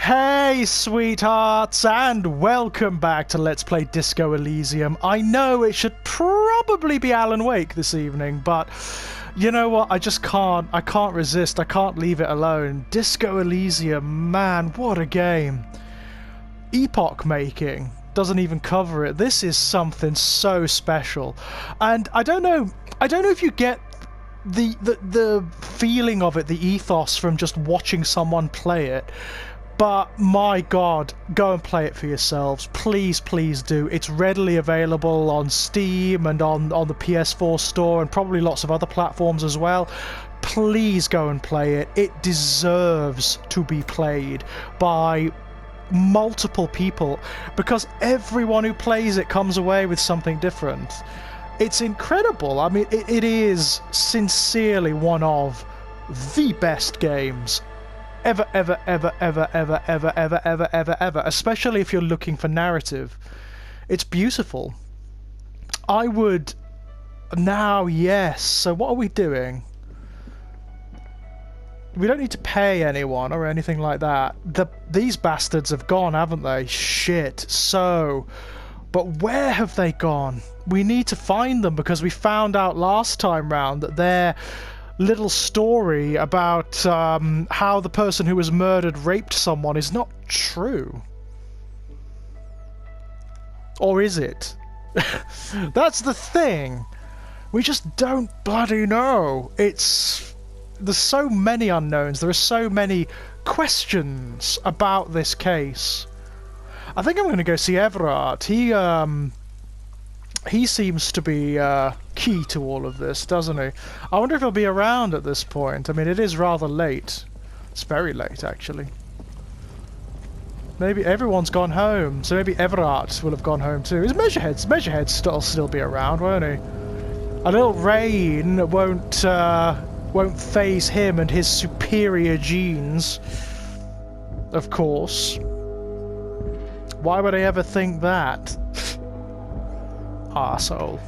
Hey sweethearts, and welcome back to Let's Play Disco Elysium. I know it should probably be Alan Wake this evening, but you know what, I can't resist, I can't leave it alone. Disco Elysium, man, what a game. Epoch making, doesn't even cover it. This is something so special. And I don't know if you get the feeling of it, the ethos from just watching someone play it. But my god, go and play it for yourselves. Please, please do. It's readily available on Steam and on the PS4 store and probably lots of other platforms as well. Please go and play it. It deserves to be played by multiple people because everyone who plays it comes away with something different. It's incredible. I mean, it is sincerely one of the best games ever, especially if you're looking for narrative. It's beautiful. I would... Now, yes. So what are we doing? We don't need to pay anyone or anything like that. These bastards have gone, haven't they? Shit. So... But where have they gone? We need to find them because we found out last time round that their little story about how the person who was murdered raped someone is not true. Or is it? That's the thing. We just don't bloody know. There's so many unknowns. There are so many questions about this case. I think I'm going to go see Everard. He seems to be key to all of this, doesn't he? I wonder if he'll be around at this point. I mean, it is rather late. It's very late, actually. Maybe everyone's gone home, so maybe Everard will have gone home too. Is Measurehead's still be around, won't he? A little rain won't phase him and his superior genes, of course. Why would I ever think that? Arsehole.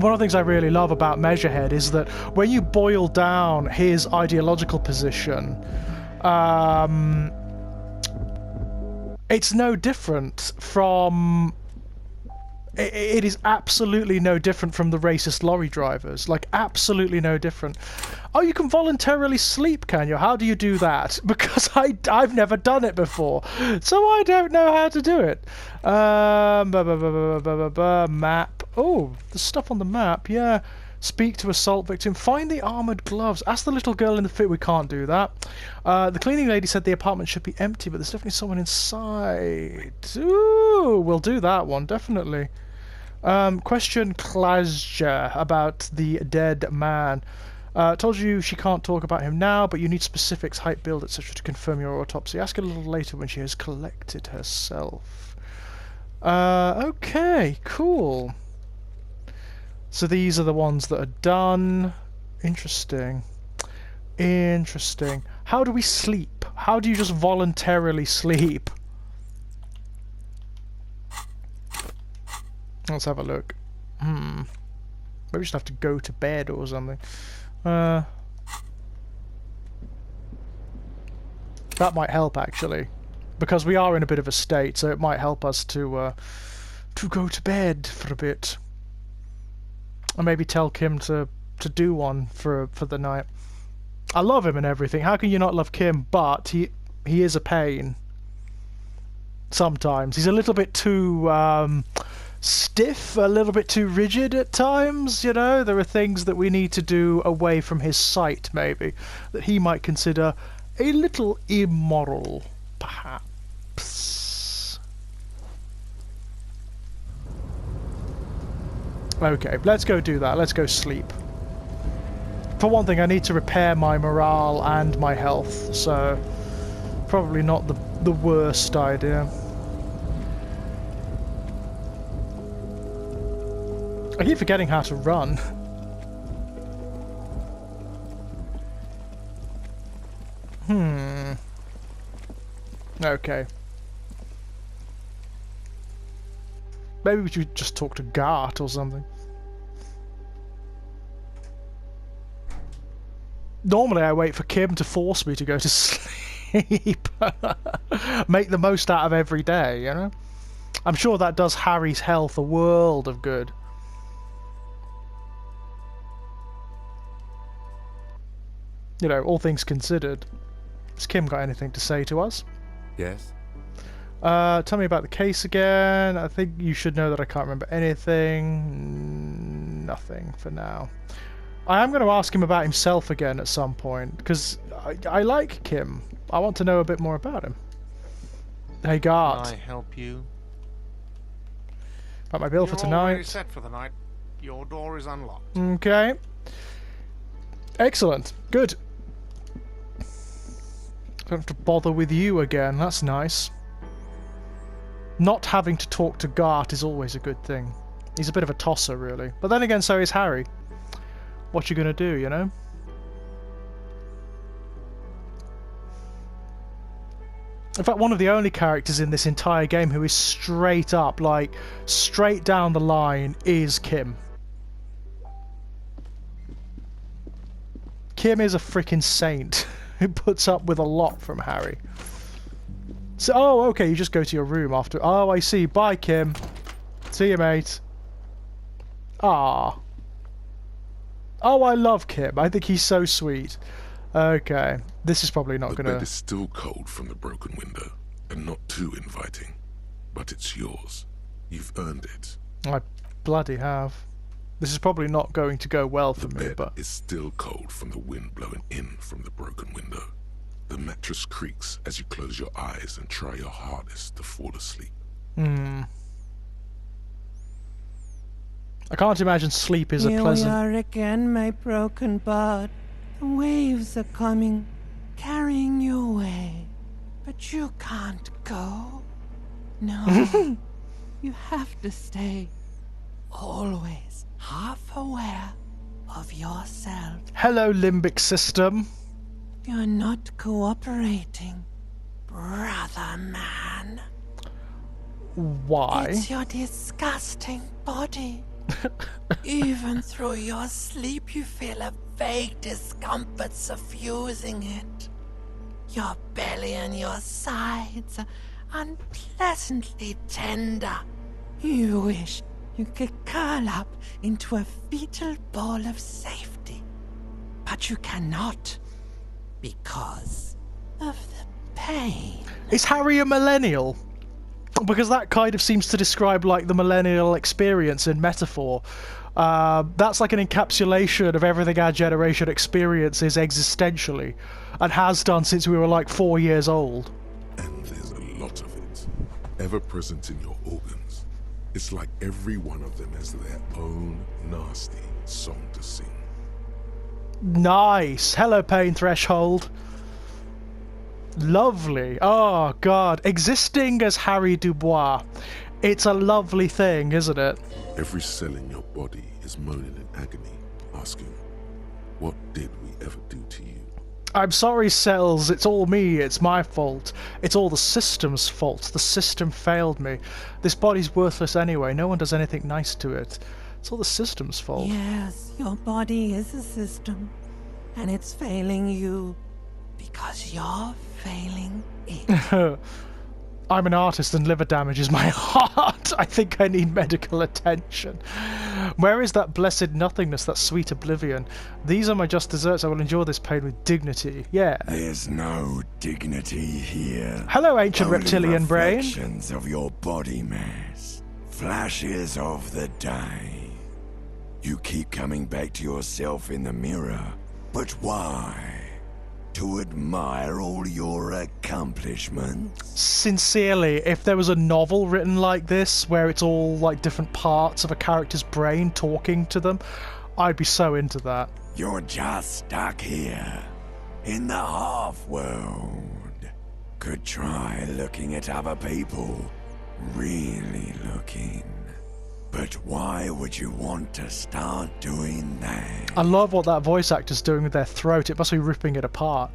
One of the things I really love about Measurehead is that when you boil down his ideological position, it's no different from... It is absolutely no different from the racist lorry drivers. Like, absolutely no different. Oh, you can voluntarily sleep, can you? How do you do that? Because I've never done it before, so I don't know how to do it. Map. Oh, the stuff on the map, yeah. Speak to assault victim. Find the armoured gloves. Ask the little girl in the fit. We can't do that. The cleaning lady said the apartment should be empty, but there's definitely someone inside. Ooh, we'll do that one, definitely. Question Klazja about the dead man. Told you she can't talk about him now, but you need specifics, height, build, etc. to confirm your autopsy. Ask her a little later when she has collected herself. Okay, cool. So these are the ones that are done. Interesting. Interesting. How do we sleep? How do you just voluntarily sleep? Let's have a look. Maybe we just have to go to bed or something. That might help, actually. Because we are in a bit of a state, so it might help us to go to bed for a bit. And maybe tell Kim to do one for the night. I love him and everything. How can you not love Kim? But he is a pain. Sometimes. He's a little bit too... stiff, a little bit too rigid at times, you know. There are things that we need to do away from his sight, maybe, that he might consider a little immoral, perhaps. Okay, let's go do that. Let's go sleep. For one thing, I need to repair my morale and my health, so probably not the worst idea. I keep forgetting how to run. Okay. Maybe we should just talk to Gart or something. Normally I wait for Kim to force me to go to sleep. sleep. Make the most out of every day, you know? I'm sure that does Harry's health a world of good. You know, all things considered. Has Kim got anything to say to us? Yes? Tell me about the case again. I think you should know that I can't remember anything. Nothing for now. I am going to ask him about himself again at some point, because I like Kim. I want to know a bit more about him. Hey, guard. Can I help you? About my bill for tonight. You're already set for the night. Your door is unlocked. Okay. Excellent. Good. Don't have to bother with you again. That's nice. Not having to talk to Gart is always a good thing. He's a bit of a tosser, really. But then again, so is Harry. What you gonna do, you know? In fact, one of the only characters in this entire game who is straight up, like, straight down the line is Kim. Kim is a freaking saint who puts up with a lot from Harry. So, oh, okay, you just go to your room after... Oh, I see. Bye, Kim. See you, mate. Ah. Oh, I love Kim. I think he's so sweet. Okay. This is probably not gonna... The bed is still cold from the broken window, and not too inviting. But it's yours. You've earned it. I bloody have. This is probably not going to go well for me, The but... bed is still cold from the wind blowing in from the broken window. The mattress creaks as you close your eyes and try your hardest to fall asleep. I can't imagine sleep is a pleasant... Here we are again, my broken bud. The waves are coming, carrying you away. But you can't go. No. You have to stay. Always half aware of yourself. Hello, limbic system. You're not cooperating, brother man. Why? It's your disgusting body. Even through your sleep you feel a vague discomfort suffusing it. Your belly and your sides are unpleasantly tender. You wish you could curl up into a fetal ball of safety. But you cannot, because of the pain. Is Harry a millennial? Because that kind of seems to describe like the millennial experience in metaphor. That's like an encapsulation of everything our generation experiences existentially, and has done since we were like 4 years old. And there's a lot of it, ever present in your organs. It's like every one of them has their own nasty song to sing. Nice. Hello, Pain Threshold. Lovely. Oh, God. Existing as Harry Dubois. It's a lovely thing, isn't it? Every cell in your body is moaning in agony, asking, what did we ever do to you? I'm sorry, cells. It's all me. It's my fault. It's all the system's fault. The system failed me. This body's worthless anyway. No one does anything nice to it. It's all the system's fault. Yes, your body is a system, and it's failing you because you're failing it. I'm an artist and liver damage is my heart. I think I need medical attention. Where is that blessed nothingness, that sweet oblivion? These are my just desserts. I will endure this pain with dignity. Yeah. There's no dignity here. Hello, ancient Only reptilian brain. reflections of your body mass. Flashes of the day. You keep coming back to yourself in the mirror. But why? To admire all your accomplishments? Sincerely, if there was a novel written like this, where it's all like different parts of a character's brain talking to them, I'd be so into that. You're just stuck here, in the half-world. Could try looking at other people. Really looking. But why would you want to start doing that? I love what that voice actor's doing with their throat. It must be ripping it apart.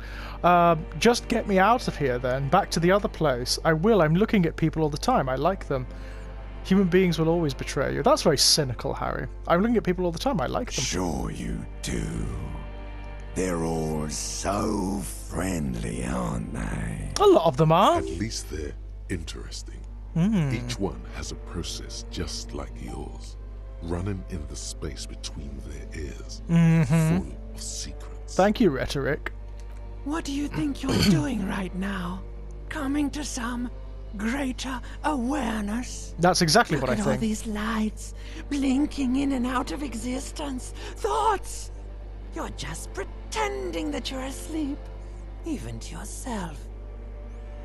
Just get me out of here then. Back to the other place. I will. I'm looking at people all the time. I like them. Human beings will always betray you. That's very cynical, Harry. I'm looking at people all the time. I like them. Sure you do. They're all so friendly, aren't they? A lot of them are. At least they're interesting. Each one has a process just like yours, running in the space between their ears, full of secrets. Thank you, Rhetoric. What do you think you're doing right now? Coming to some greater awareness? That's exactly Look what I at all think. these lights blinking in and out of existence. Thoughts! You're just pretending that you're asleep, even to yourself,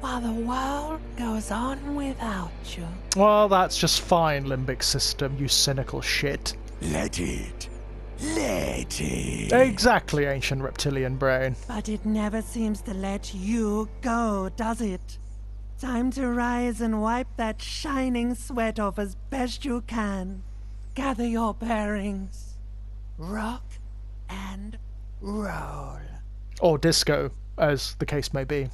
while the world goes on without you. Well, that's just fine, limbic system, you cynical shit. Let it. Let it. Exactly, ancient reptilian brain. But it never seems to let you go, does it? Time to rise and wipe that shining sweat off as best you can. Gather your bearings. Rock and roll. Or disco, as the case may be.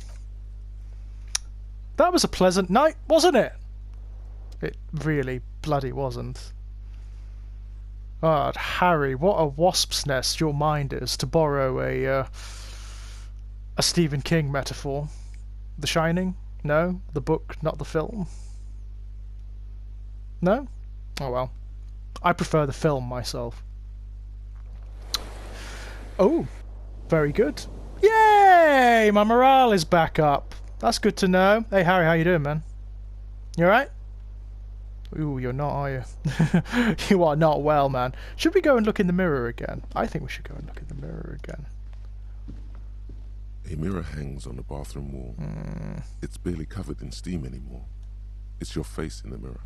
That was a pleasant night, wasn't it? It really bloody wasn't. God, Harry, what a wasp's nest your mind is, to borrow a Stephen King metaphor. The Shining? No? The book, not the film? No? Oh well. I prefer the film myself. Oh, very good. Yay! My morale is back up. That's good to know. Hey Harry, how you doing, man? You alright? Ooh, you're not, are you? You are not well, man. Should we go and look in the mirror again? I think we should go and look in the mirror again. A mirror hangs on the bathroom wall. It's barely covered in steam anymore. It's your face in the mirror,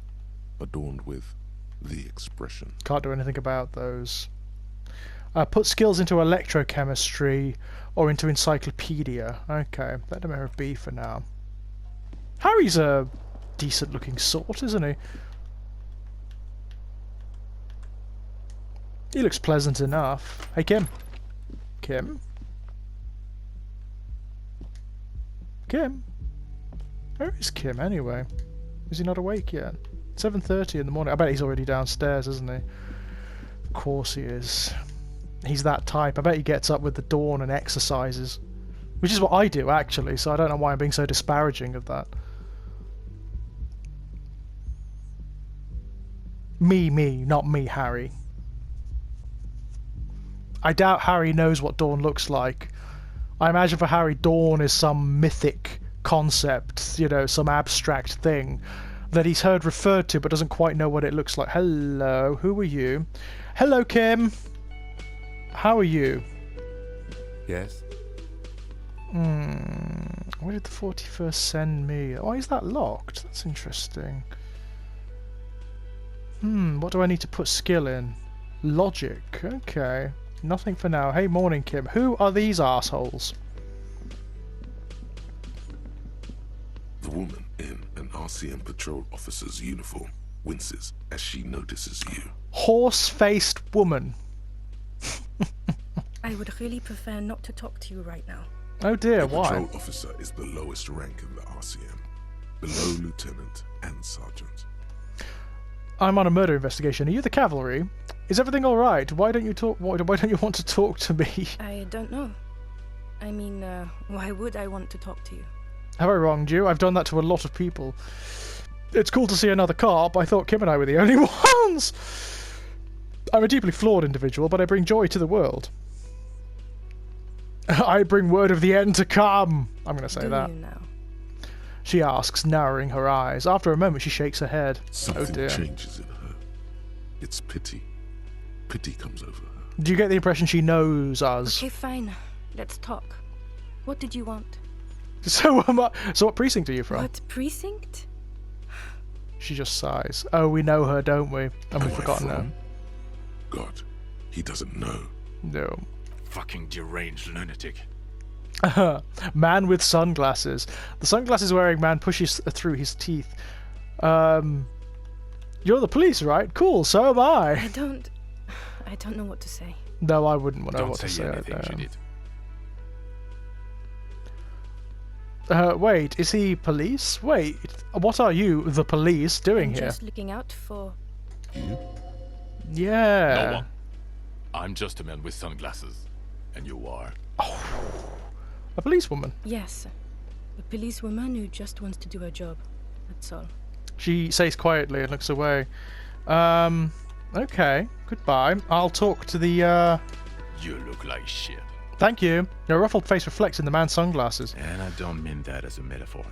adorned with the expression. Can't do anything about those. Put skills into electrochemistry or into encyclopedia. Okay, let him have B for now. Harry's a decent looking sort, isn't he? He looks pleasant enough. Hey, Kim. Kim? Kim? Where is Kim, anyway? Is he not awake yet? 7:30 in the morning. I bet he's already downstairs, isn't he? Of course he is. He's that type. I bet he gets up with the dawn and exercises. Which is what I do, actually, so I don't know why I'm being so disparaging of that. Me, not me, Harry. I doubt Harry knows what dawn looks like. I imagine for Harry, dawn is some mythic concept, you know, some abstract thing that he's heard referred to but doesn't quite know what it looks like. Hello, who are you? Hello, Kim. How are you? Yes? Where did the 41st send me? Why is that locked? That's interesting. What do I need to put skill in? Logic. Okay. Nothing for now. Hey, morning, Kim. Who are these assholes? The woman in an RCM patrol officer's uniform winces as she notices you. Horse-faced woman. I would really prefer not to talk to you right now. Oh dear, The why? patrol officer is the lowest rank in the RCM, below lieutenant and sergeant. I'm on a murder investigation. Are you the cavalry? Is everything all right? Why don't you talk? Why don't you want to talk to me? I don't know. I mean, why would I want to talk to you? Have I wronged you? I've done that to a lot of people. It's cool to see another cop. I thought Kim and I were the only ones. I'm a deeply flawed individual, but I bring joy to the world. I bring word of the end to come. I'm going to say Do that. you now? She asks, narrowing her eyes. After a moment, she shakes her head. Something Oh dear. changes in her. It's pity. Pity comes over her. Do you get the impression she knows us? Okay, fine. Let's talk. What did you want? So what precinct are you from? What precinct? She just sighs. Oh, we know her, don't we? And we've Am I forgotten her. from? God, he doesn't know. No. Fucking deranged lunatic. Man with sunglasses. The sunglasses wearing man pushes through his teeth. You're the police, right? Cool, so am I. I don't know what to say. No, I wouldn't want to know Don't what to say say. anything, she did. Wait, is he police? Wait, what are you, the police, doing I'm here? just looking out for... Yeah. No one. I'm just a man with sunglasses. And you are? A policewoman. Yes, a policewoman who just wants to do her job. That's all. She says quietly and looks away. Okay, goodbye. I'll talk to the, You look like shit. Thank you. Your ruffled face reflects in the man's sunglasses. And I don't mean that as a metaphor.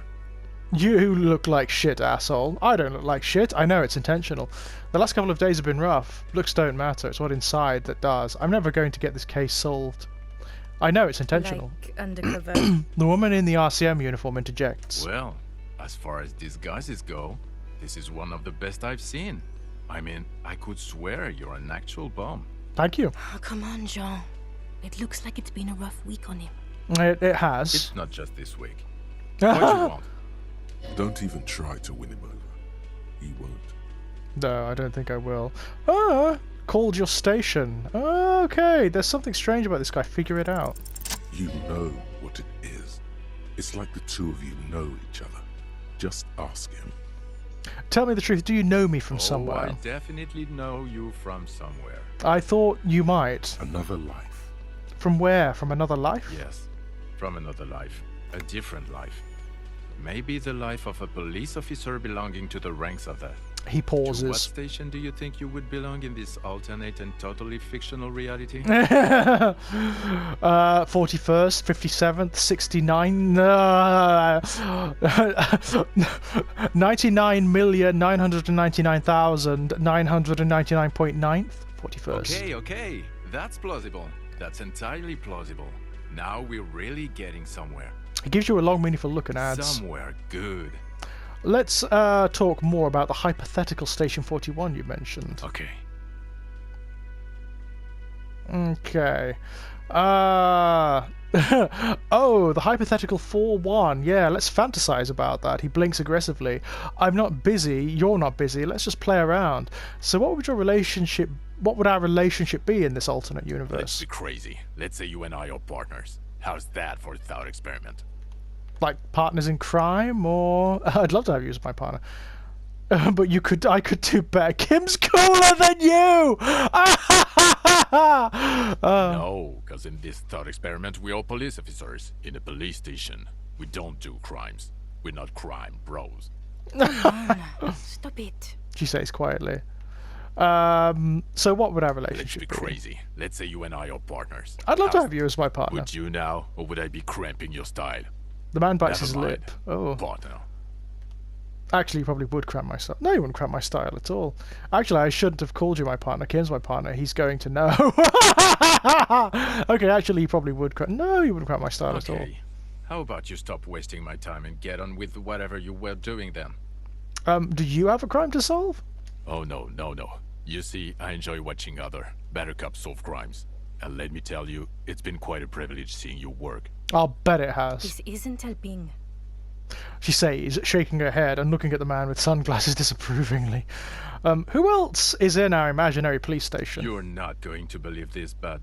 You look like shit, asshole. I don't look like shit. I know it's intentional. The last couple of days have been rough. Looks don't matter. It's what inside that does. I'm never going to get this case solved. I know it's intentional. Like undercover. The woman in the RCM uniform interjects. Well, as far as disguises go, this is one of the best I've seen. I mean, I could swear you're an actual bum. Thank you. Oh, come on, Jean. It looks like it's been a rough week on him. It has. It's not just this week. What do you want? Don't even try to win him over. He won't. No, I don't think I will. Called your station. Okay, there's something strange about this guy. Figure it out. You know what it is. It's like the two of you know each other. Just ask him. Tell me the truth. Do you know me from somewhere? I definitely know you from somewhere. I thought you might. Another life. From where? From another life? Yes, from another life. A different life. Maybe the life of a police officer belonging to the ranks of the... He To what pauses. station do you think you would belong in this alternate and totally fictional reality? 41st, 57th, 69, 99,999,999.9th, 41st. Okay, that's plausible. That's entirely plausible. Now we're really getting somewhere. It gives you a long, meaningful look and adds. Somewhere good. Let's talk more about the hypothetical Station 41 you mentioned. Okay. Okay. Oh, the hypothetical 4-1. Yeah, let's fantasize about that. He blinks aggressively. I'm not busy. You're not busy. Let's just play around. So what would our relationship be in this alternate Let's universe? be crazy. Let's say you and I are partners. How's that for a thought experiment? Like partners in crime, or I'd love to have you as my partner. But I could do better. Kim's cooler than you. No, because in this thought experiment, we're all police officers in a police station. We don't do crimes. We're not crime bros. Stop it. She says quietly. So what would our Let's relationship be be? crazy. Let's say you and I are partners. I'd love to How's- have you as my partner. Would you now, or would I be cramping your style? The man bites Never his mind. lip. Oh. Partner. Actually, you probably would cramp my style. No, you wouldn't cramp my style at all. Actually, I shouldn't have called you my partner. Kim's my partner. He's going to know. Okay, actually, he probably would cramp. No, you wouldn't cramp my style at all. Okay. How about you stop wasting my time and get on with whatever you were doing then? Do you have a crime to solve? Oh, no. You see, I enjoy watching other better cops solve crimes. And let me tell you, it's been quite a privilege seeing you work. I'll bet it has. This isn't helping. She says, shaking her head and looking at the man with sunglasses disapprovingly. Who else is in our imaginary police station? You're not going to believe this, but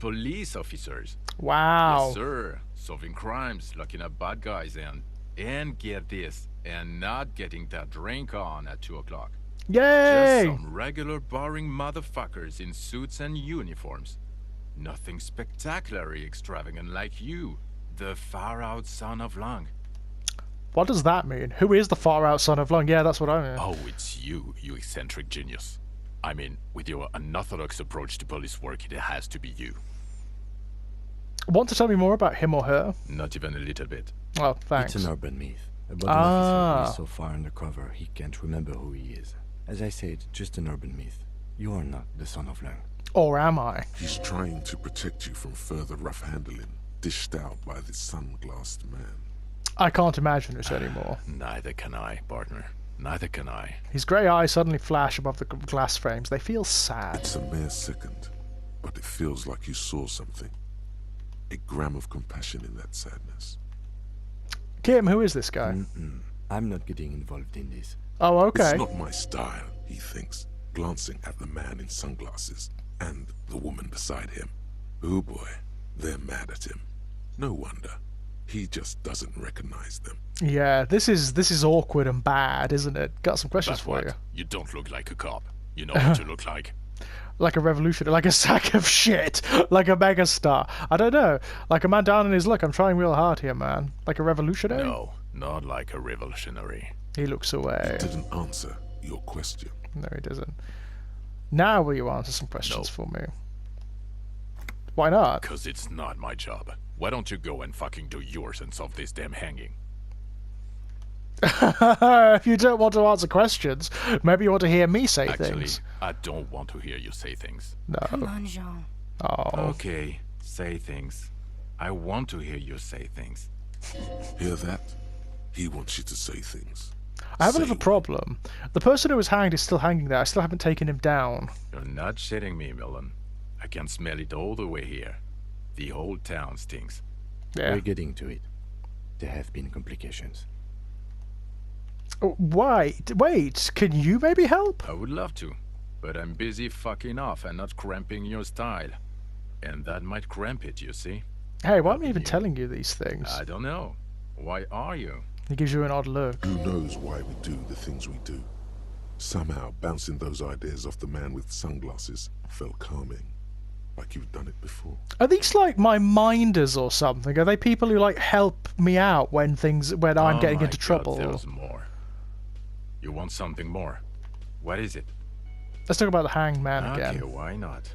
police officers. Wow. Yes, sir. Solving crimes, locking up bad guys, and get this, and not getting that drink on at 2 o'clock. Yay! Just some regular boring motherfuckers in suits and uniforms. Nothing spectacularly extravagant like you, the far-out son of Lang. What does that mean? Who is the far-out son of Lung? Yeah, that's what I mean. Oh, it's you eccentric genius. I mean, with your unorthodox approach to police work, it has to be you. Want to tell me more about him or her? Not even a little bit. Oh, thanks. It's an urban myth about an officer who is so far undercover he can't remember who he is. As I said, just an urban myth. You are not the son of Lang. Or am I? He's trying to protect you from further rough handling, dished out by this sunglassed man. I can't imagine it anymore. Neither can I, partner. Neither can I. His grey eyes suddenly flash above the glass frames. They feel sad. It's a mere second, but it feels like you saw something. A gram of compassion in that sadness. Kim, who is this guy? I'm not getting involved in this. Oh, okay. It's not my style, he thinks, glancing at the man in sunglasses and the woman beside him. Oh boy, they're mad at him. No wonder. He just doesn't recognize them. Yeah, this is awkward and bad, isn't it? Got some questions But for what? you. You don't look like a cop. You know what you look like. Like a revolutionary, like a sack of shit, like a megastar. I don't know, like a man down in his luck. I'm trying real hard here, man. Like a revolutionary? No, not like a revolutionary. He looks away. He didn't answer your question. No, he doesn't. Now will you answer some questions for me? Why not? Because it's not my job. Why don't you go and fucking do yours and solve this damn hanging? If you don't want to answer questions, maybe you want to hear me say Actually, things. I don't want to hear you say things. No. Come on, Jean. Oh. Okay, say things. I want to hear you say things. Hear that? He wants you to say things. I have a Say little problem. The person who was hanged is still hanging there. I still haven't taken him down. You're not shitting me, Millen. I can smell it all the way here. The whole town stinks. Yeah. We're getting to it. There have been complications. Oh, why? Wait, can you maybe help? I would love to, but I'm busy fucking off and not cramping your style. And that might cramp it, you see? Hey, why am I even telling you these things? I don't know. Why are you? He gives you an odd look. Who knows why we do the things we do? Somehow, bouncing those ideas off the man with sunglasses felt calming. Like you've done it before. Are these like my minders or something? Are they people who like help me out when I'm getting into trouble? There's more. You want something more? What is it? Let's talk about the hanged man again. Okay, why not?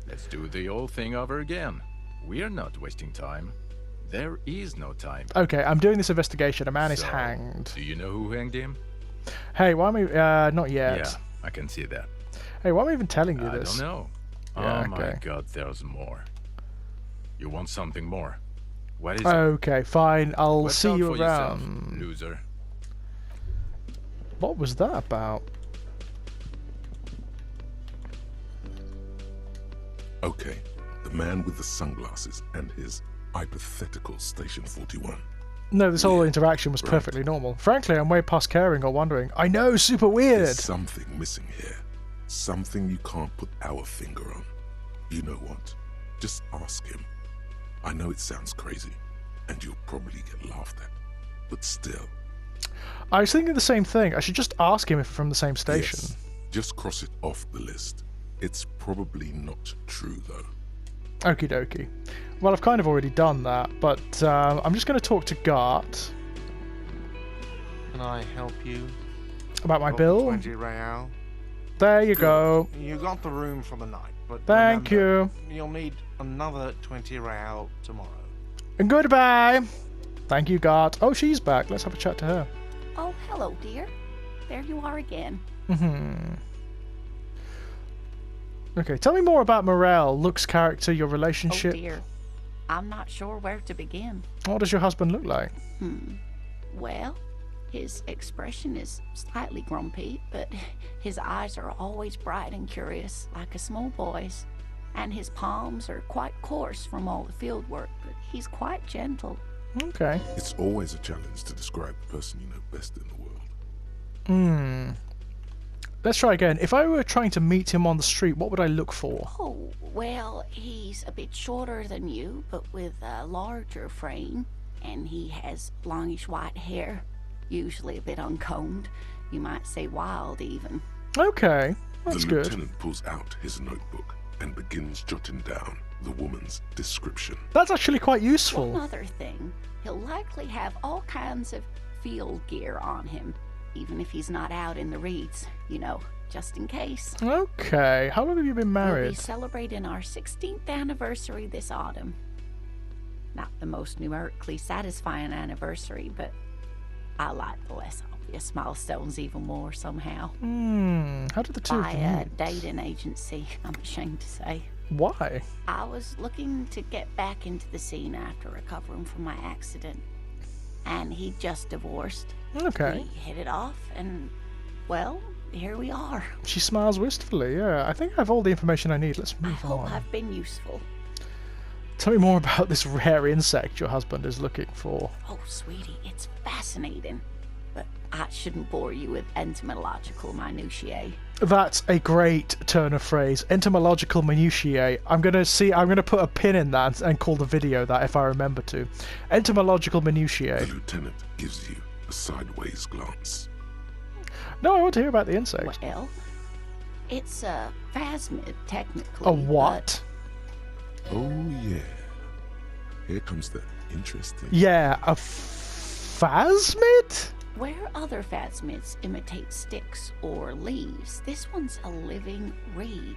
Let's do the old thing over again. We're not wasting time. There is no time. Okay, I'm doing this investigation. A man is So, hanged. Do you know who hanged him? Hey, why am I... not yet. Yeah, I can see that. Hey, why am I even telling you I this? don't know. Yeah, Oh my okay. god, there's more. You want something more? What is it? Okay, fine. I'll Watch see out you for yourself, around. loser. What was that about? Okay, the man with the sunglasses and his hypothetical Station 41. No, this whole Weird, interaction was right. perfectly normal. Frankly, I'm way past caring or wondering. I know, super weird. There's something missing here. Something you can't put our finger on. You know what? Just ask him. I know it sounds crazy, and you'll probably get laughed at. But still. I was thinking the same thing. I should just ask him if we're from the same station. Yes, just cross it off the list. It's probably not true, though. Okie dokie. Well, I've kind of already done that, but I'm just going to talk to Gart Can I help you? about my Got bill. 20 real. There you go. You got the room for the night, but Thank remember, you'll need another 20 real tomorrow. And goodbye. Thank you, Gart. Oh, she's back. Let's have a chat to her. Oh, hello, dear. There you are again. Okay, tell me more about Morel, Luke's character, your Oh, relationship. dear. I'm not sure where to begin. What does your husband look like? Well, his expression is slightly grumpy, but his eyes are always bright and curious, like a small boy's. And his palms are quite coarse from all the field work, but he's quite gentle. Okay. It's always a challenge to describe the person you know best in the world. Let's try again. If I were trying to meet him on the street, what would I look for? Oh, well, he's a bit shorter than you, but with a larger frame. And he has longish white hair, usually a bit uncombed. You might say wild, even. Okay, that's The good. lieutenant pulls out his notebook and begins jotting down the woman's description. That's actually quite One useful. other thing, he'll likely have all kinds of field gear on him, even if he's not out in the reeds, you know, just in case. Okay, how long have you been We'll be married? celebrating our 16th anniversary this autumn. Not the most numerically satisfying anniversary, but I like the less obvious milestones even more somehow. How did the two of By you a meet? dating agency, I'm ashamed to say. Why? I was looking to get back into the scene after recovering from my accident. And he just divorced. Okay. We hit it off, and, well, here we are. She smiles wistfully, yeah. I think I have all the information I need. Let's I move hope on. I've been useful. Tell me more about this rare insect your husband is looking for. Oh, sweetie, it's fascinating. But I shouldn't bore you with entomological minutiae. That's a great turn of phrase. Entomological minutiae. I'm gonna put a pin in that and call the video that if I remember to. Entomological minutiae. The lieutenant gives you a sideways glance. No, I want to hear about the insect. Well, It's a phasmid, technically. A what? Oh, yeah. Here comes the interesting. Yeah, a phasmid? Where other phasmids imitate sticks or leaves, this one's a living reed.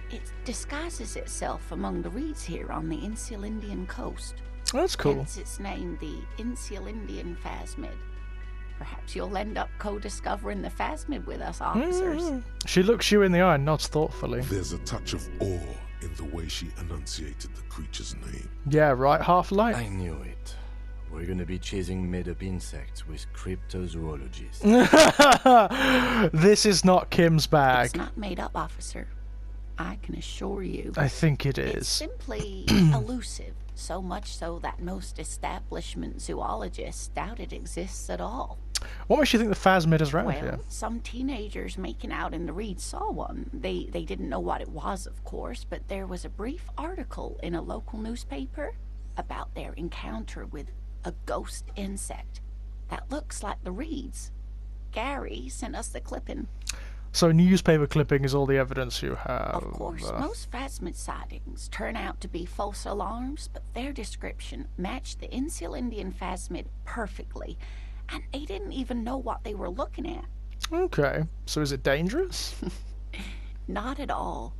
It disguises itself among the reeds here on the Insulindian coast. That's cool. Hence its name, the Insulindian phasmid. Perhaps you'll end up co-discovering the phasmid with us, officers. She looks you in the eye and nods thoughtfully. There's a touch of awe in the way she enunciated the creature's name. Yeah, right, half light. I knew it. We're gonna be chasing made-up insects with cryptozoologists. This is not Kim's bag. It's not made up, officer. I can assure you. I think it It's is. simply elusive, so much so that most establishment zoologists doubt it exists at all. What makes you think the phasmid is around Well, here? some teenagers making out in the reeds saw one. They didn't know what it was, of course, but there was a brief article in a local newspaper about their encounter with a ghost insect that looks like the reeds. Gary sent us the clipping. So newspaper clipping is all the evidence you have. Of course, most phasmid sightings turn out to be false alarms, but their description matched the Insulindian phasmid perfectly, and they didn't even know what they were looking at. Okay, so is it dangerous? Not at all.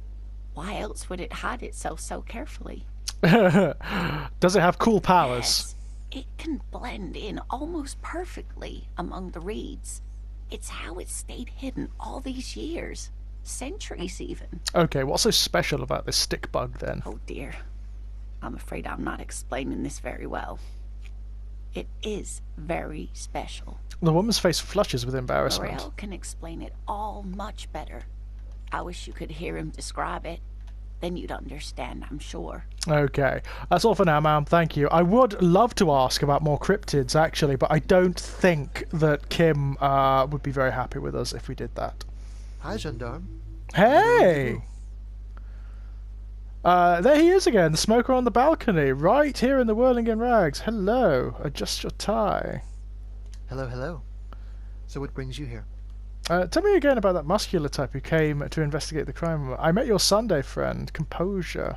Why else would it hide itself so carefully? Does it have cool powers? Yes, it can blend in almost perfectly among the reeds. It's how it's stayed hidden all these years. Centuries, even. Okay, what's so special about this stick bug then? Oh dear. I'm afraid I'm not explaining this very well. It is very special. The woman's face flushes with embarrassment. Morel can explain it all much better. I wish you could hear him describe it. Then you'd understand, I'm sure. Okay, that's all for now, ma'am. Thank you. I would love to ask about more cryptids, actually, but I don't think that Kim would be very happy with us if we did that. Hi, gendarme. Hey! There he is again, the smoker on the balcony, right here in the whirling in rags. Hello, adjust your tie. Hello, hello. So what brings you here? Tell me again about that muscular type who came to investigate the crime. I met your Sunday friend, Composure.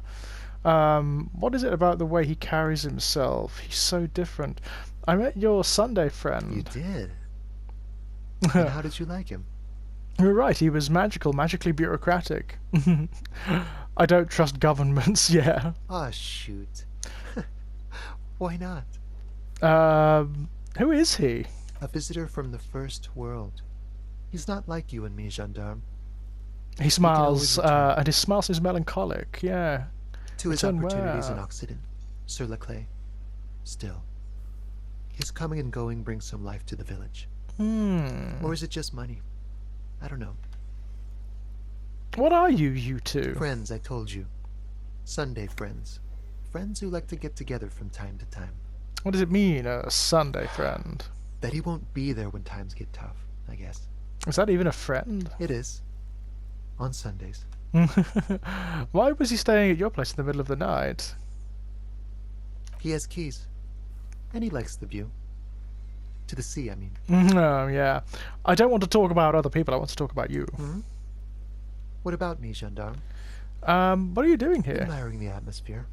What is it about the way he carries himself? He's so different. I met your Sunday friend. You did? And how did you like him? You're right, he was magical, magically bureaucratic. I don't trust governments, yeah. Ah, shoot. Why not? Who is he? A visitor from the first world. He's not like you and me, gendarme. He smiles, and his smile seems melancholic, yeah. To his Return opportunities in where? Occident, Sir Leclerc. Still, his coming and going brings some life to the village. Or is it just money? I don't know. What are you two? Friends, I told you. Sunday friends. Friends who like to get together from time to time. What does it mean, a Sunday friend? That he won't be there when times get tough, I guess. Is that even a friend? It is. On Sundays. Why was he staying at your place in the middle of the night? He has keys. And he likes the view. To the sea, I mean. Oh, yeah. I don't want to talk about other people, I want to talk about you. What about me, gendarme? What are you doing here? Admiring the atmosphere.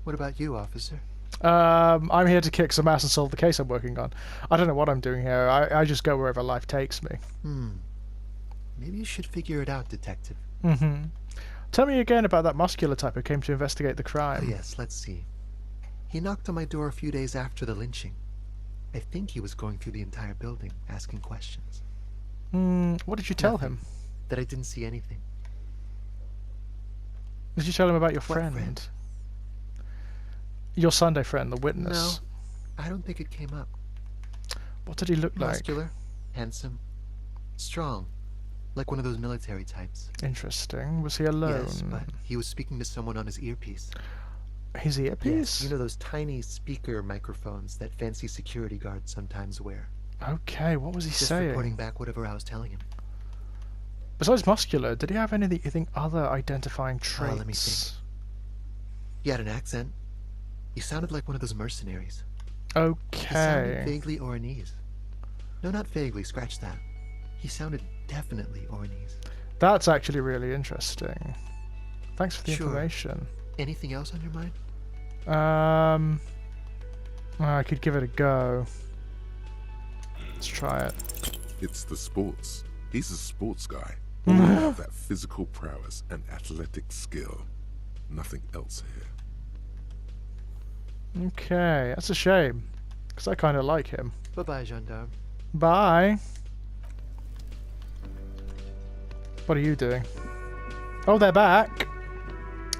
What about you, officer? I'm here to kick some ass and solve the case I'm working on. I don't know what I'm doing here. I just go wherever life takes me. Maybe you should figure it out, detective. Tell me again about that muscular type who came to investigate the crime. Oh, yes, let's see. He knocked on my door a few days after the lynching. I think he was going through the entire building, asking questions. What did you tell him? That I didn't see anything. Did you tell him about your What friend? Your Sunday friend, the witness. No, I don't think it came up. What did he look like? Muscular, handsome, strong, like one of those military types. Interesting. Was he alone? Yes, but he was speaking to someone on his earpiece. His earpiece? Yes, you know those tiny speaker microphones that fancy security guards sometimes wear. Okay, what was he Just saying? reporting back whatever I was telling him. Besides muscular, did he have anything other identifying traits? Let me think. He had an accent. He sounded like one of those mercenaries. He sounded Okay. vaguely Oranese. No, not vaguely, scratch that. He sounded definitely Oranese. That's actually really interesting. Thanks for the Sure. information. Anything else on your mind? I could give it a go. Let's try it. It's the sports. He's a sports guy. All have that physical prowess and athletic skill. Nothing else here. Okay, that's a shame. Because I kind of like him. Bye-bye, gendarme. Bye. What are you doing? Oh, they're back.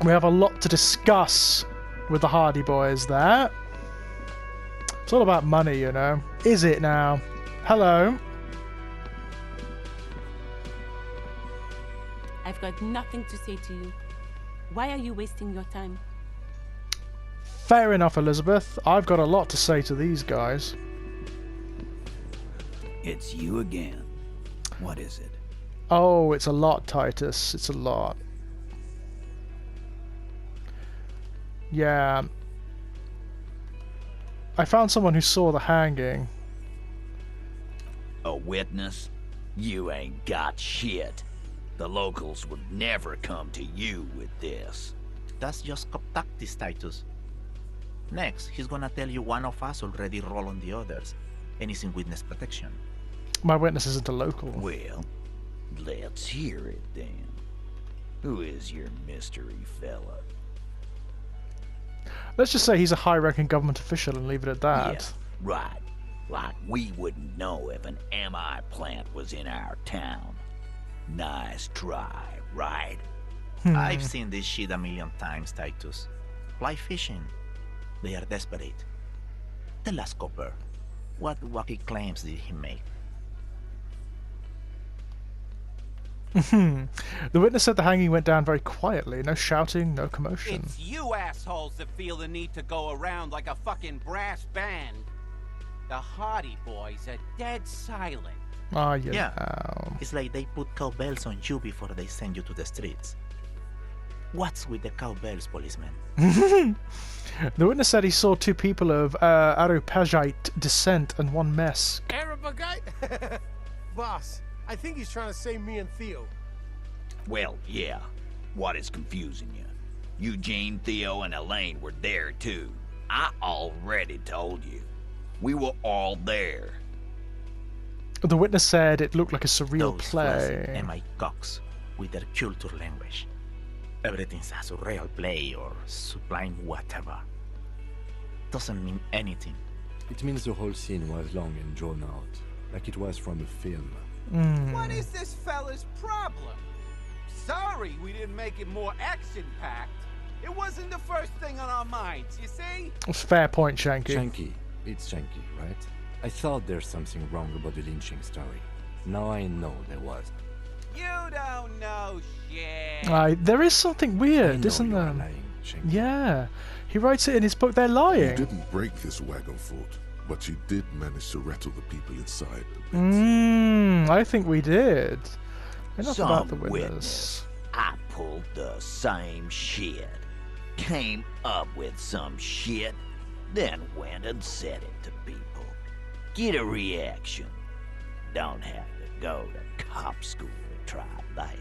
We have a lot to discuss with the Hardy Boys there. It's all about money, you know. Is it now? Hello. I've got nothing to say to you. Why are you wasting your time? Fair enough, Elizabeth. I've got a lot to say to these guys. It's you again. What is it? Oh, it's a lot, Titus. It's a lot. Yeah. I found someone who saw the hanging. A witness? You ain't got shit. The locals would never come to you with this. That's just cop tactics, Titus. Next, he's gonna tell you one of us already rolled on the others, and is in witness protection. My witness isn't a local. Well, let's hear it then. Who is your mystery fella? Let's just say he's a high-ranking government official and leave it at that. Yeah, right. Like we wouldn't know if an MI plant was in our town. Nice try, right? I've seen this shit a million times, Titus. Fly fishing. They are desperate. Tell us, Copper, what wacky claims did he make? The witness said the hanging went down very quietly. No shouting, no commotion. It's you assholes that feel the need to go around like a fucking brass band. The Hardy Boys are dead silent. Ah, you Yeah. know. It's like they put cowbells on you before they send you to the streets. What's with the cowbells, policeman? The witness said he saw two people of Arupajite descent and one mess. Arabagite? Boss, I think he's trying to say me and Theo. Well, yeah. What is confusing you? Eugene, Theo, and Elaine were there too. I already told you. We were all there. The witness said it looked like a surreal Those play. flaccid MI cocks with their culture language. Everything's a surreal play or sublime whatever. Doesn't mean anything. It means the whole scene was long and drawn out, like it was from a film. What is this fella's problem? Sorry we didn't make it more action-packed. It wasn't the first thing on our minds, you see? Fair point, Shanky. Shanky. It's Shanky, right? I thought there's something wrong about the lynching story. Now I know there was. You don't know shit. There is something weird, isn't there? Lying, Shanky. Yeah. He writes it in his book. They're You lying. didn't break this wagon fort, but you did manage to rattle the people inside a bit. I think we did. Enough Some about the witness. witness. I pulled the same shit. Came up with some shit, then went and said it to people. Get a reaction. Don't have to go to cop school to try that.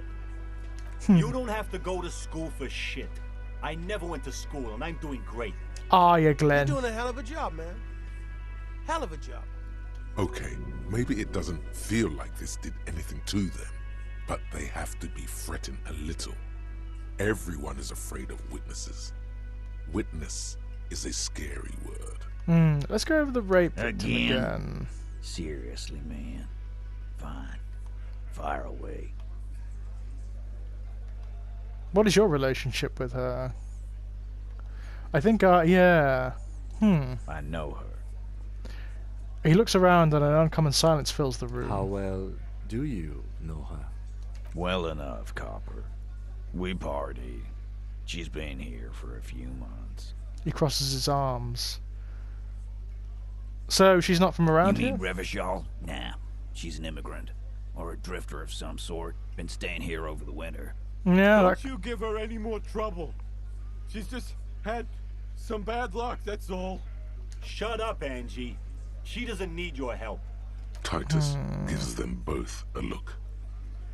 You don't have to go to school for shit. I never went to school, and I'm doing great. Are you, Glenn? You're doing a hell of a job, man. Hell of a job. Okay, maybe it doesn't feel like this did anything to them, but they have to be fretting a little. Everyone is afraid of witnesses. Witness is a scary word. Let's go over the rape victim Again? again. Seriously, man. Fine. Fire away. What is your relationship with her? I think, yeah. I know her. He looks around and an uncommon silence fills the room. How well do you know her? Well enough, Copper. We party. She's been here for a few months. He crosses his arms. So, she's not from around You here? mean Revachol? Nah. She's an immigrant. Or a drifter of some sort. Been staying here over the winter. Yeah, Don't you give her any more trouble. She's just had some bad luck, that's all. Shut up, Angie. She doesn't need your help. Titus gives them both a look.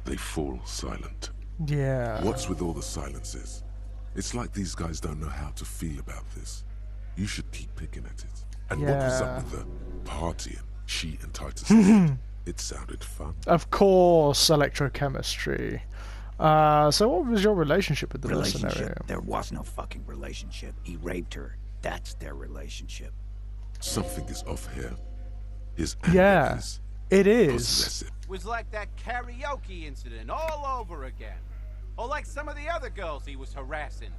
they fall silent. Yeah. What's with all the silences? It's like these guys don't know how to feel about this. You should keep picking at it. And what was up with the partying she and Titus did? It sounded fun. Of course, electrochemistry. So what was your relationship with the mercenary? There was no fucking relationship. He raped her. That's their relationship. Something is off here. His it is. Possessive. Was like that karaoke incident all over again. Or like some of the other girls he was harassing.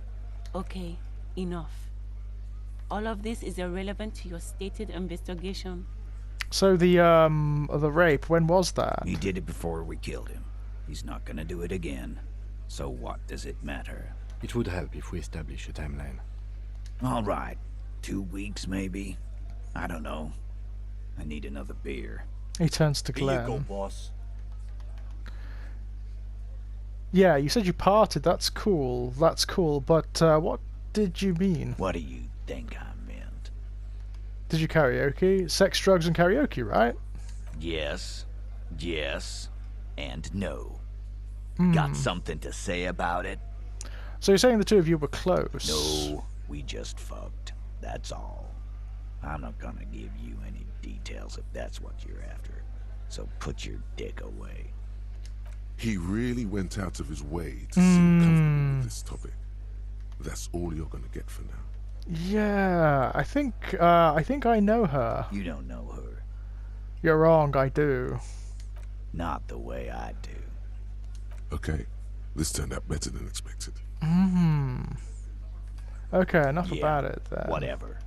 Okay, enough. All of this is irrelevant to your stated investigation. So the rape, when was that? He did it before we killed him. He's not gonna do it again. So what does it matter? It would help if we establish a timeline. All right. 2 weeks, maybe? I don't know. I need another beer. He turns to Glenn. Here you go, boss. Yeah, you said you parted. That's cool. That's cool. But what did you mean? What do you think I meant? Did you karaoke? Sex, drugs, and karaoke, right? Yes. Yes. And no. Got something to say about it? So you're saying the two of you were close? No, we just fucked. That's all. I'm not gonna give you any details if that's what you're after. So put your dick away. He really went out of his way to seem comfortable with this topic. That's all you're gonna get for now. Yeah, I think I know her. You don't know her. You're wrong, I do. Not the way I do. Okay, this turned out better than expected. Okay, enough about it then. Whatever.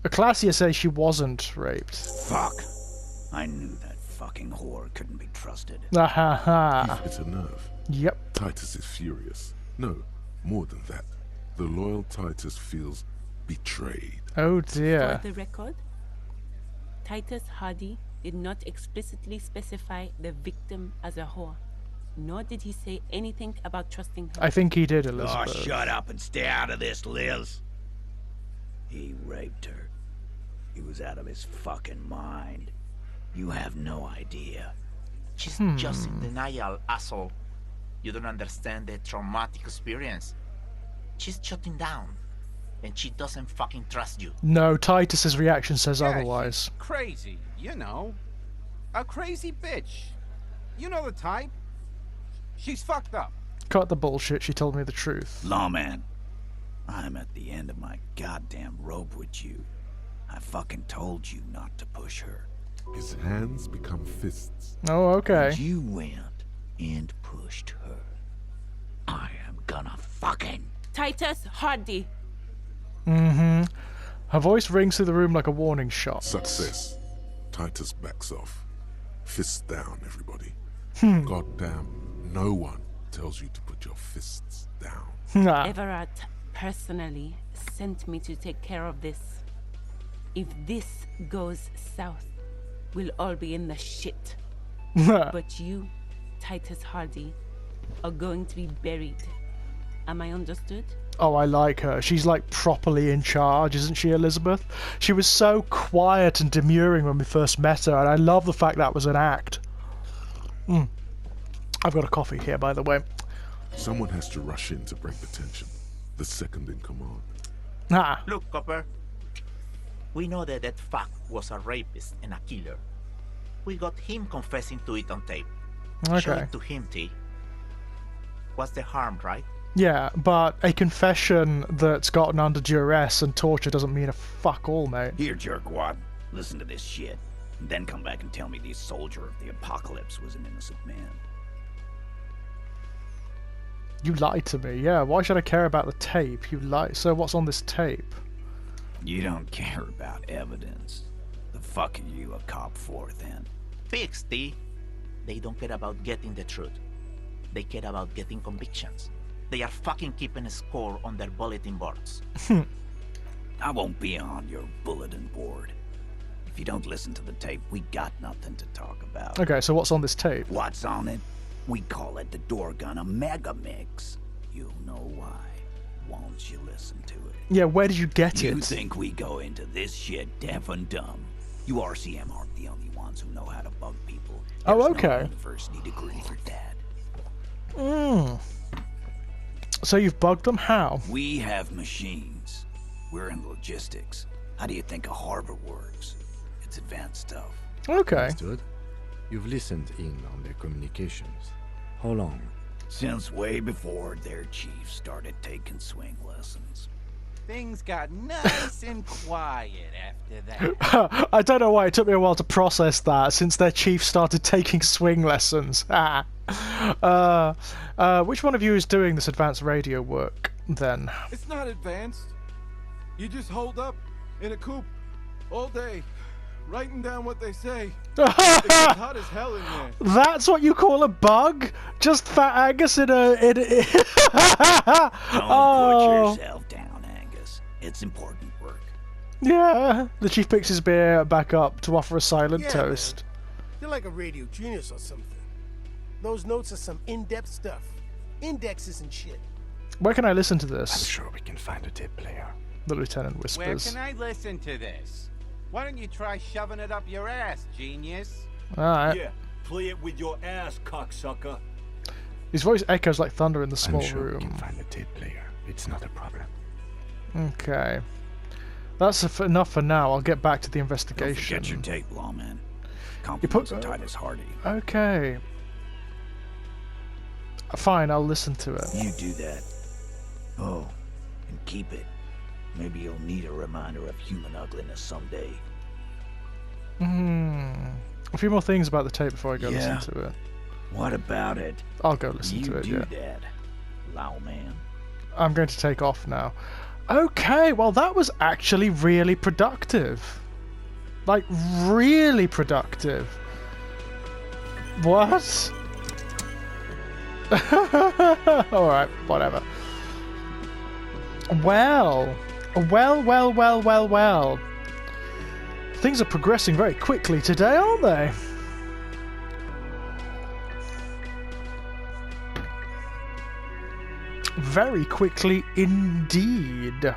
Ecclesia says she wasn't raped. Fuck. I knew that fucking whore couldn't be trusted. Ha. You've hit a nerve. Yep. Titus is furious. No, more than that. The loyal Titus feels betrayed. Oh dear. For the record, Titus Hardy did not explicitly specify the victim as a whore, nor did he say anything about trusting her. I think he did, Elizabeth. Oh, shut up and stay out of this, Liz. He raped her. He was out of his fucking mind. You have no idea. She's just in denial, asshole. You don't understand the traumatic experience. She's shutting down. And she doesn't fucking trust you. No, Titus's reaction says otherwise. She's crazy, you know. A crazy bitch. You know the type. She's fucked up. Cut the bullshit, she told me the truth. Lawman, I'm at the end of my goddamn rope with you. I fucking told you not to push her. His hands become fists. Oh, okay. And you went and pushed her. I am gonna fucking... Titus Hardy. Her voice rings through the room like a warning shot. Success. Titus backs off. Fists down, everybody. Goddamn, no one tells you to put your fists down. Everett personally sent me to take care of this. If this goes south, we'll all be in the shit. But you, Titus Hardy, are going to be buried. Am I understood? Oh, I like her. She's like properly in charge, isn't she, Elizabeth? She was so quiet and demurring when we first met her, and I love the fact that was an act. I've got a coffee here, by the way. Someone has to rush in to break the tension. The second in command. Look, Copper. We know that that fuck was a rapist and a killer. We got him confessing to it on tape. Show Okay. it to him, T. What's the harm, right? Yeah, but a confession that's gotten under duress and torture doesn't mean a fuck all, mate. Here, jerkwad. Listen to this shit. And then come back and tell me the soldier of the apocalypse was an innocent man. You lied to me, yeah. Why should I care about the tape? You lied. So what's on this tape? You don't care about evidence. The fuck are you a cop for, then? Fix, T. They don't care about getting the truth. They care about getting convictions. They are fucking keeping a score on their bulletin boards. I won't be on your bulletin board. If you don't listen to the tape, we got nothing to talk about. Okay, so what's on this tape? What's on it? We call it the door gun a mega mix. You'll know why. Won't you listen to it? Yeah, where did you get it? You think we go into this shit deaf and dumb? You RCM aren't the only ones who know how to bug people. Oh, There's okay. no university degree for that. So you've bugged them? How? We have machines. We're in logistics. How do you think a harbor works? It's advanced stuff. Okay. Understood. You've listened in on their communications. How long? Since way before their chief started taking swing lessons. Things got nice and quiet after that. I don't know why it took me a while to process that, since their chief started taking swing lessons. Which one of you is doing this advanced radio work, then? It's not advanced. You just hold up in a coop all day, writing down what they say. It's hot as hell in there. That's what you call a bug? Just Fat Angus in a... Don't put yourself down, Angus. It's important work. Yeah. The chief picks his beer back up to offer a silent toast. Man. You're like a radio genius or something. Those notes are some in-depth stuff. Indexes and shit. Where can I listen to this? I'm sure we can find a tape player. The lieutenant Where whispers. can I listen to this? Why don't you try shoving it up your ass, genius? Alright. Yeah, play it with your ass, cocksucker. His voice echoes like thunder in the small I'm sure room. we can find a tape player. It's not a problem. Okay. That's enough for now. I'll get back to the investigation. Don't forget your tape, lawman. Compliments of Titus Hardy. Okay. Fine, I'll listen to it. You do that. Oh, and keep it. Maybe you'll need a reminder of human ugliness someday. A few more things about the tape before I go listen to it. What about it? I'll go listen to it, You yeah. do that, lawman. I'm going to take off now. Okay, well that was actually really productive. Like, really productive. What? Alright, whatever. Well. Things are progressing very quickly today, aren't they? Very quickly indeed.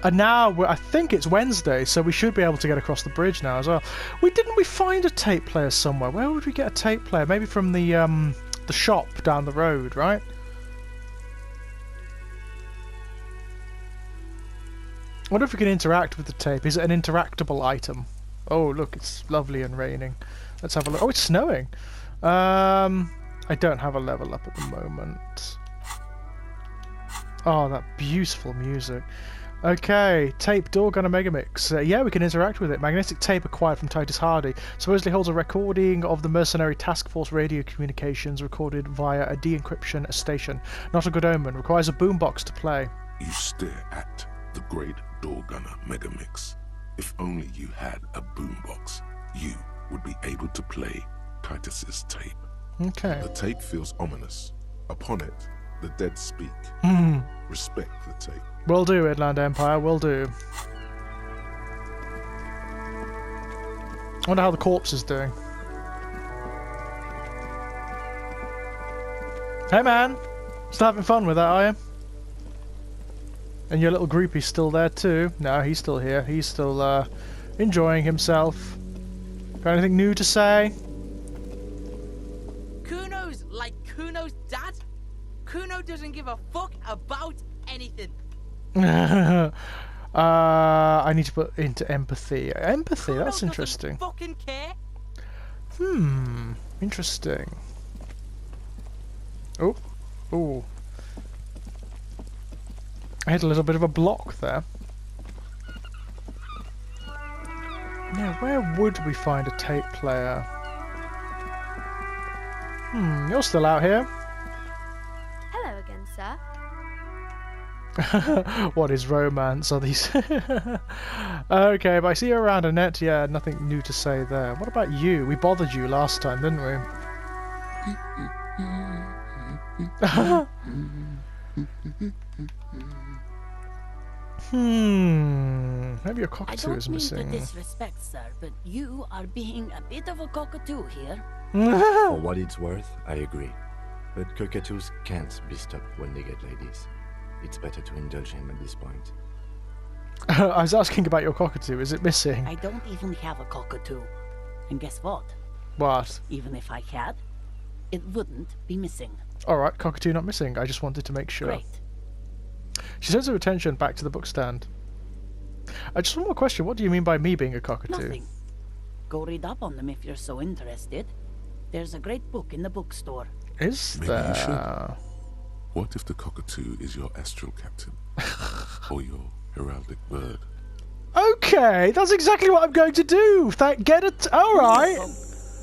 And now I think it's Wednesday, so we should be able to get across the bridge now as well. Didn't we find a tape player somewhere? Where would we get a tape player? Maybe from the shop down the road, right? I wonder if we can interact with the tape. Is it an interactable item? Oh, look, it's lovely and raining. Let's have a look. Oh, it's snowing. I don't have a level up at the moment. Oh, that beautiful music. Okay, tape door gunner megamix. Yeah, we can interact with it. Magnetic tape acquired from Titus Hardy. Supposedly holds a recording of the mercenary task force radio communications recorded via a de-encryption station. Not a good omen. Requires a boombox to play. You stare at the great door gunner megamix. If only you had a boombox, you would be able to play Titus's tape. Okay. The tape feels ominous. Upon it, the dead speak. Respect the tape. Will do, Inland Empire, will do. I wonder how the corpse is doing. Hey man! Still having fun with that, are you? And your little groupie's still there too? No, he's still here. He's still enjoying himself. Got anything new to say? Kuno's like Kuno's dad? Kuno doesn't give a fuck about anything. I need to put into empathy. Empathy, Kuno that's interesting. Doesn't fucking care. Interesting. Oh. Ooh. I hit a little bit of a block there. Yeah, where would we find a tape player? You're still out here. Hello again, sir. What is romance? Are these? Okay, but I see you around Annette. Yeah, nothing new to say there. What about you? We bothered you last time, didn't we? Maybe your cockatoo is missing. I don't mean to disrespect, sir, but you are being a bit of a cockatoo here. For what it's worth, I agree. But cockatoos can't be stopped when they get ladies. It's better to indulge him at this point. I was asking about your cockatoo. Is it missing? I don't even have a cockatoo. And guess what? What? Even if I had, it wouldn't be missing. Alright, cockatoo not missing. I just wanted to make sure. Great. She turns her attention back to the bookstand. Just one more question. What do you mean by me being a cockatoo? Nothing. Go read up on them if you're so interested. There's a great book in the bookstore. Is Maybe there? you should. What if the cockatoo is your astral captain? Or your heraldic bird? Okay, that's exactly what I'm going to do. Get it? Alright.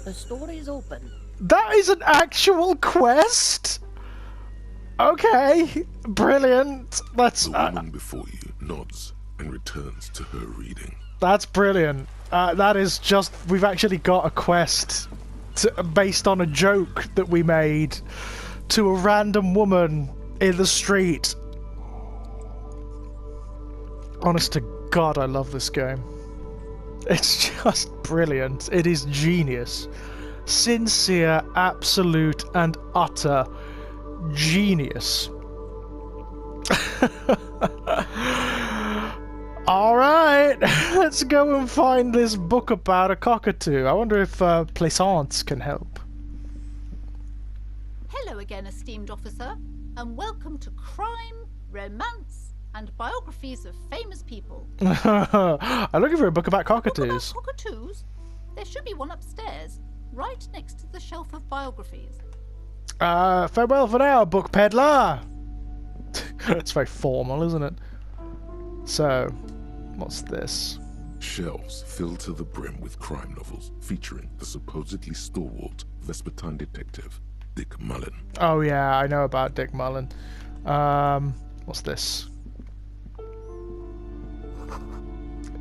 The store is open. That is an actual quest? Okay, brilliant. Let's. The woman before you nods and returns to her reading. That's brilliant. That is just. We've actually got a quest based on a joke that we made to a random woman in the street. Honest to God, I love this game. It's just brilliant. It is genius. Sincere, absolute, and utter genius. Alright, let's go and find this book about a cockatoo. I wonder if Plaisance can help. Hello again, esteemed officer, and welcome to Crime, Romance, and Biographies of Famous People. I'm looking for a book about cockatoos. Book about cockatoos? There should be one upstairs, right next to the shelf of biographies. Farewell for now, book peddler! It's very formal, isn't it? So, what's this? Shelves filled to the brim with crime novels featuring the supposedly stalwart Vespertine detective, Dick Mullen. Oh yeah, I know about Dick Mullen. What's this?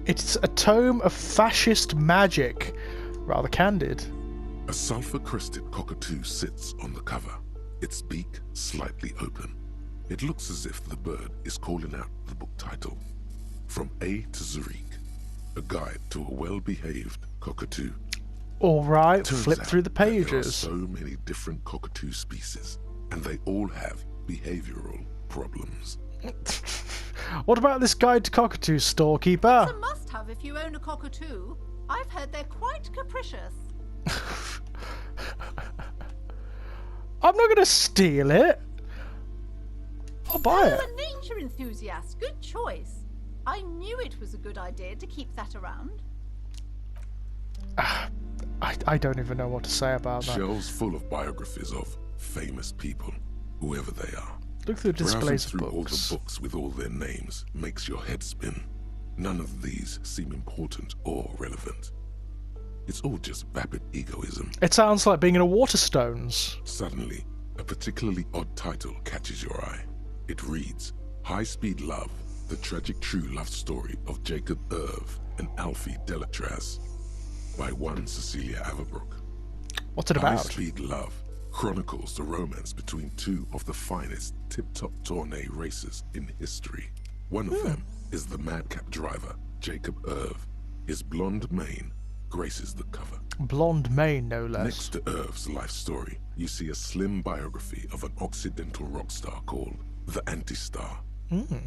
It's a tome of fascist magic. Rather candid. A sulphur-crested cockatoo sits on the cover, its beak slightly open. It looks as if the bird is calling out the book title, From A to Zurich, a guide to a well-behaved cockatoo. Alright, Turns flip out through the that there are pages. so many different cockatoo species, and they all have behavioral problems. What about this guide to cockatoos, storekeeper? It's a must-have if you own a cockatoo. I've heard they're quite capricious. I'm not gonna steal it. I'll buy it. A nature enthusiast. Good choice. I knew it was a good idea to keep that around. I don't even know what to say about that. Shelves full of biographies of famous people, whoever they are. Look through the displays of Browsing through all books. the books with all their names makes your head spin. None of these seem important or relevant. It's all just vapid egoism. It sounds like being in a Waterstones. Suddenly, a particularly odd title catches your eye. It reads, High Speed Love, the tragic true love story of Jacob Irv and Alfie Delatraz, by one Cecilia Averbrook. What's it High about? Speed Love chronicles the romance between two of the finest tip-top tourney racers in history. One of them is the madcap driver, Jacob Irv. His blonde mane graces the cover. Blonde mane, no less. Next to Irv's life story, you see a slim biography of an Occidental rock star called the Anti-Star.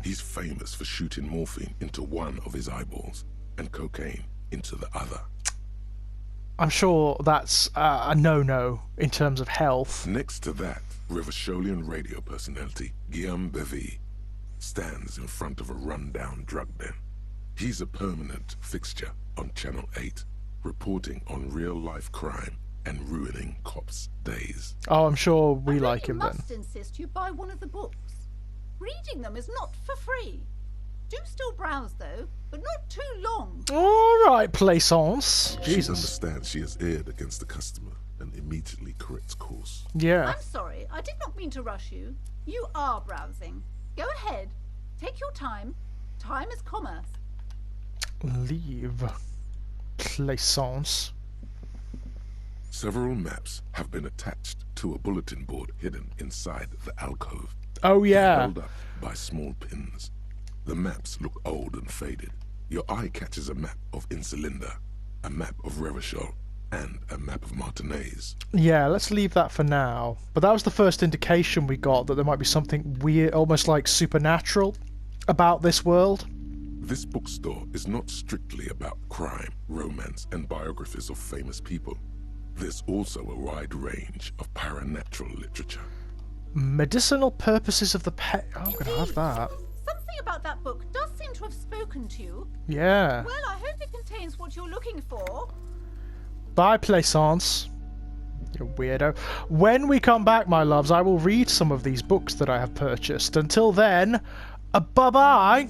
He's famous for shooting morphine into one of his eyeballs and cocaine into the other. I'm sure that's a no-no in terms of health. Next to that, Revacholian radio personality Guillaume Bevy stands in front of a run-down drug den. He's a permanent fixture on Channel 8, reporting on real-life crime and ruining cops' days. Oh, I'm sure we like him I then. must insist you buy one of the books. Reading them is not for free. Do still browse though, but not too long. Alright, Plaisance. She Jesus. understands she has erred against the customer and immediately corrects course. Yeah. I'm sorry, I did not mean to rush you. You are browsing. Go ahead. Take your time. Time is commerce. Leave. Plaisance. Several maps have been attached to a bulletin board hidden inside the alcove. Oh They're yeah. held up by small pins. The maps look old and faded. Your eye catches a map of Insulinda, a map of Revachol, and a map of Martinez. Yeah, let's leave that for now. But that was the first indication we got that there might be something weird, almost like supernatural, about this world. This bookstore is not strictly about crime, romance, and biographies of famous people. There's also a wide range of paranatural literature. Medicinal purposes of the pet. I'm going to have that. Something about that book does seem to have spoken to you. Yeah. Well, I hope it contains what you're looking for. Bye, Plaisance. You weirdo. When we come back, my loves, I will read some of these books that I have purchased. Until then, bye-bye.